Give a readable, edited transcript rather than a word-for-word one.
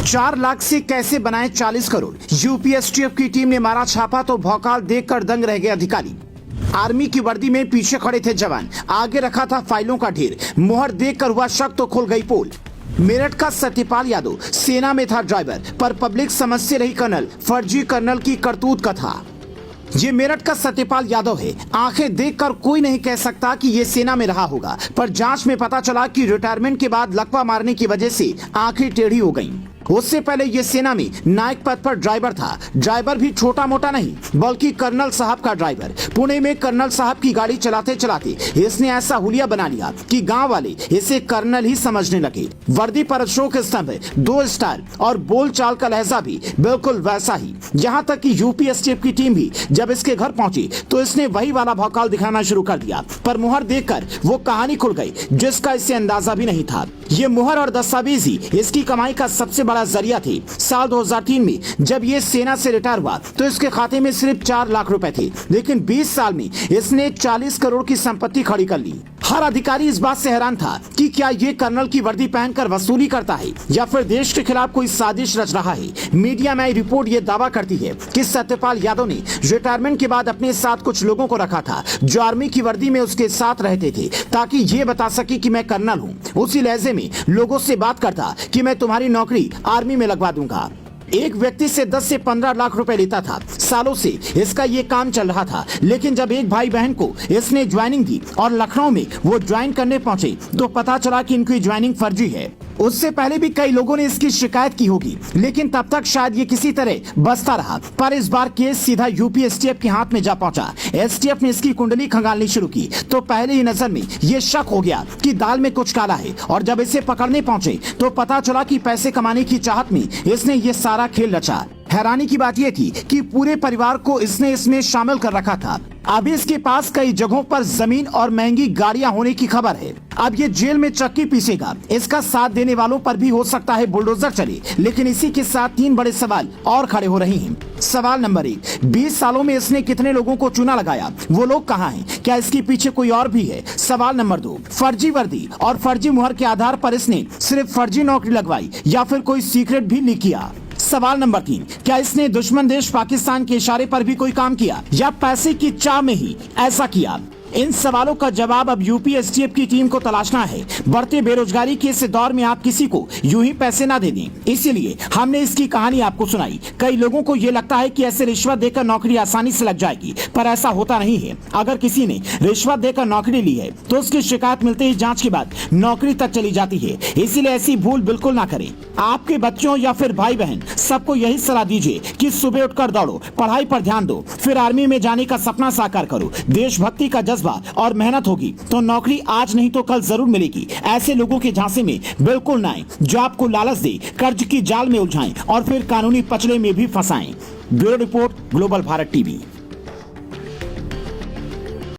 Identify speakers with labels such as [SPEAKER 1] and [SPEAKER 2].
[SPEAKER 1] 4 लाख से कैसे बनाए 40 करोड़। यूपी एसटीएफ की टीम ने मारा छापा तो भौकाल देखकर दंग रह गए अधिकारी। आर्मी की वर्दी में पीछे खड़े थे जवान, आगे रखा था फाइलों का ढेर। मुहर देखकर हुआ शक तो खुल गई पोल। मेरठ का सत्यपाल यादव सेना में था ड्राइवर, पर पब्लिक समझते रही कर्नल। फर्जी कर्नल की करतूत का था। ये मेरठ का सत्यपाल यादव है। आंखें देखकर कोई नहीं कह सकता कि ये सेना में रहा होगा, पर जांच में पता चला कि रिटायरमेंट के बाद लकवा मारने की वजह से आंखें टेढ़ी हो गईं। उससे पहले ये सेना में नायक पद पर ड्राइवर था। ड्राइवर भी छोटा मोटा नहीं, बल्कि कर्नल साहब का ड्राइवर। पुणे में कर्नल साहब की गाड़ी चलाते चलाते इसने ऐसा हुलिया बना लिया कि गांव वाले इसे कर्नल ही समझने लगे। वर्दी पर अशोक स्तंभ, 2 स्टार और बोल चाल का लहजा भी बिल्कुल वैसा ही। यहाँ तक कि यूपी एसटीएफ की टीम भी जब इसके घर पहुंची तो इसने वही वाला भौकाल दिखाना शुरू कर दिया। पर मुहर देखकर वो कहानी खुल गई जिसका इससे अंदाजा भी नहीं था। ये मुहर और दस्तावेज ही इसकी कमाई का सबसे बड़ा जरिया थे। साल 2003 में जब ये सेना से रिटायर हुआ तो इसके खाते में सिर्फ 4 लाख रुपए थे, लेकिन 20 साल में इसने 40 करोड़ की संपत्ति खड़ी कर ली। हर अधिकारी इस बात से हैरान था कि क्या ये कर्नल की वर्दी पहनकर वसूली करता है या फिर देश के खिलाफ कोई साजिश रच रहा है। मीडिया में आई रिपोर्ट ये दावा करती है कि सत्यपाल यादव ने रिटायरमेंट के बाद अपने साथ कुछ लोगों को रखा था जो आर्मी की वर्दी में उसके साथ रहते थे, ताकि ये बता सके कि मैं कर्नल हूँ। उसी लहजे में लोगों से बात करता कि मैं तुम्हारी नौकरी आर्मी में लगवा दूंगा। एक व्यक्ति से 10 से 15 लाख रुपए लेता था। सालों से इसका ये काम चल रहा था, लेकिन जब एक भाई बहन को इसने ज्वाइनिंग दी और लखनऊ में वो ज्वाइन करने पहुंचे तो पता चला कि इनकी ज्वाइनिंग फर्जी है। उससे पहले भी कई लोगों ने इसकी शिकायत की होगी, लेकिन तब तक शायद ये किसी तरह बचता रहा। पर इस बार केस सीधा यूपी एसटीएफ के हाथ में जा पहुंचा। एसटीएफ ने इसकी कुंडली खंगालनी शुरू की तो पहले ही नजर में ये शक हो गया कि दाल में कुछ काला है, और जब इसे पकड़ने पहुंचे तो पता चला कि पैसे कमाने की चाहत में इसने ये सारा खेल रचा। हैरानी की बात यह थी कि पूरे परिवार को इसने इसमें शामिल कर रखा था। अभी इसके पास कई जगहों पर जमीन और महंगी गाड़ियां होने की खबर है। अब ये जेल में चक्की पीसेगा। इसका साथ देने वालों पर भी हो सकता है बुलडोजर चले। लेकिन इसी के साथ 3 बड़े सवाल और खड़े हो रहे हैं। सवाल नंबर 1, 20 सालों में इसने कितने लोगों को चुना लगाया? वो लोग कहाँ हैं? क्या इसके पीछे कोई और भी है? सवाल नंबर 2, फर्जी वर्दी और फर्जी मुहर के आधार पर इसने सिर्फ फर्जी नौकरी लगवाई या फिर कोई सीक्रेट भी लीक किया? सवाल नंबर 3, क्या इसने दुश्मन देश पाकिस्तान के इशारे पर भी कोई काम किया या पैसे की चाह में ही ऐसा किया? इन सवालों का जवाब अब यूपी एसटीएफ की टीम को तलाशना है। बढ़ते बेरोजगारी के इस दौर में आप किसी को यूं ही पैसे ना दे दें, इसीलिए हमने इसकी कहानी आपको सुनाई। कई लोगों को ये लगता है कि ऐसे रिश्वत देकर नौकरी आसानी से लग जाएगी, पर ऐसा होता नहीं है। अगर किसी ने रिश्वत देकर नौकरी ली है तो उसकी शिकायत मिलते ही जांच के बाद नौकरी तक चली जाती है। इसीलिए ऐसी भूल बिल्कुल ना करें। आपके बच्चों या फिर भाई बहन सबको यही सलाह दीजिए कि सुबह उठकर दौड़ो, पढ़ाई पर ध्यान दो, फिर आर्मी में जाने का सपना साकार करो। देशभक्ति का जज्बा और मेहनत होगी तो नौकरी आज नहीं तो कल जरूर मिलेगी। ऐसे लोगों के झांसे में बिल्कुल ना आए जो आपको लालच दे, कर्ज की जाल में उलझाएं और फिर कानूनी पचड़े में भी फंसाएं। Bureau report, global Bharat TV.